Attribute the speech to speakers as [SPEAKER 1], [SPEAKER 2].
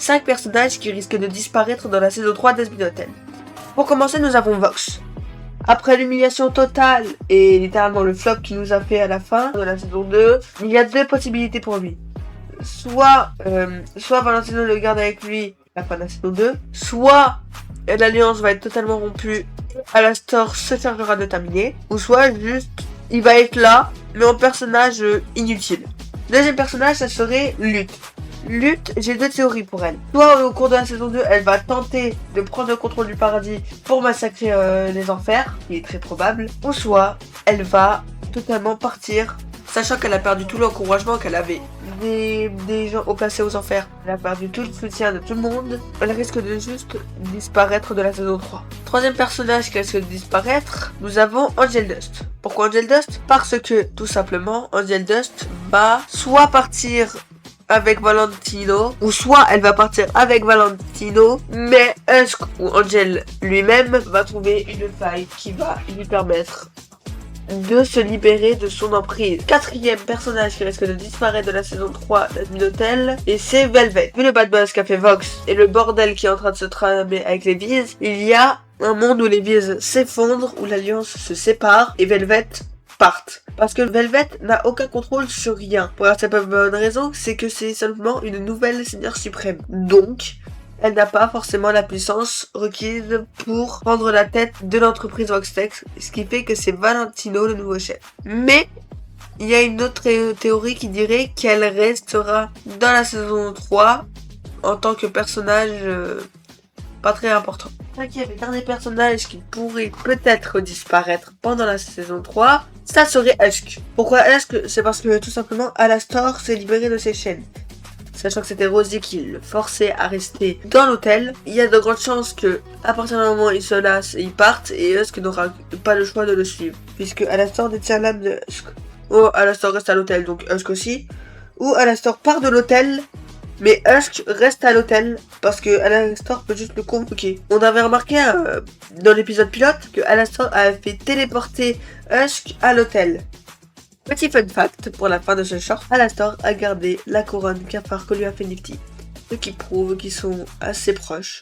[SPEAKER 1] 5 personnages qui risquent de disparaître dans la saison 3 d'Azbin Hotel. Pour commencer, nous avons Vox. Après l'humiliation totale et littéralement le flop qu'il nous a fait à la fin de la saison 2, il y a 2 possibilités pour lui. Soit Valentino le garde avec lui à la fin de la saison 2, soit l'alliance va être totalement rompue, Alastor se chargera de terminer, ou soit juste il va être là, mais en personnage inutile. Deuxième personnage, ça serait Lutte. Lutte, j'ai 2 théories pour elle. Soit au cours de la saison 2, elle va tenter de prendre le contrôle du paradis pour massacrer les enfers, qui est très probable. Ou soit, elle va totalement partir, sachant qu'elle a perdu tout l'encouragement qu'elle avait des gens au placé aux enfers. Elle a perdu tout le soutien de tout le monde. Elle risque de juste disparaître de la saison 3. Troisième personnage qui risque de disparaître, nous avons Angel Dust. Pourquoi Angel Dust? Parce que, tout simplement, Angel Dust va soit partir avec Valentino, ou soit elle va partir avec Valentino, mais Husk ou Angel lui-même va trouver une faille qui va lui permettre de se libérer de son emprise. Quatrième personnage qui risque de disparaître de la saison 3 d'Azbin Hotel, et c'est Velvet. Vu le bad buzz qu'a fait Vox et le bordel qui est en train de se tramer avec les Viz, il y a un monde où les Viz s'effondrent, où l'Alliance se sépare, et Velvet partent. Parce que Velvet n'a aucun contrôle sur rien. Pour la simple bonne raison, c'est que c'est seulement une nouvelle seigneur suprême. Donc, elle n'a pas forcément la puissance requise pour prendre la tête de l'entreprise Voxtech, ce qui fait que c'est Valentino le nouveau chef. Mais, il y a une autre théorie qui dirait qu'elle restera dans la saison 3 en tant que personnage pas très important. Cinquième et dernier personnage qui pourrait peut-être disparaître pendant la saison 3, ça serait Husk. Pourquoi Husk? C'est parce que tout simplement Alastor s'est libéré de ses chaînes. Sachant que c'était Rosie qui le forçait à rester dans l'hôtel, il y a de grandes chances que, à partir d'un moment, il se lasse et il parte, et Husk n'aura pas le choix de le suivre, puisque Alastor détient l'âme de Husk. Ou Alastor reste à l'hôtel, donc Husk aussi. Ou Alastor part de l'hôtel, mais Husk reste à l'hôtel, parce que Alastor peut juste le convoquer. On avait remarqué dans l'épisode pilote que Alastor avait fait téléporter Husk à l'hôtel. Petit fun fact pour la fin de ce short, Alastor a gardé la couronne cafard que lui a fait Nifty, ce qui prouve qu'ils sont assez proches.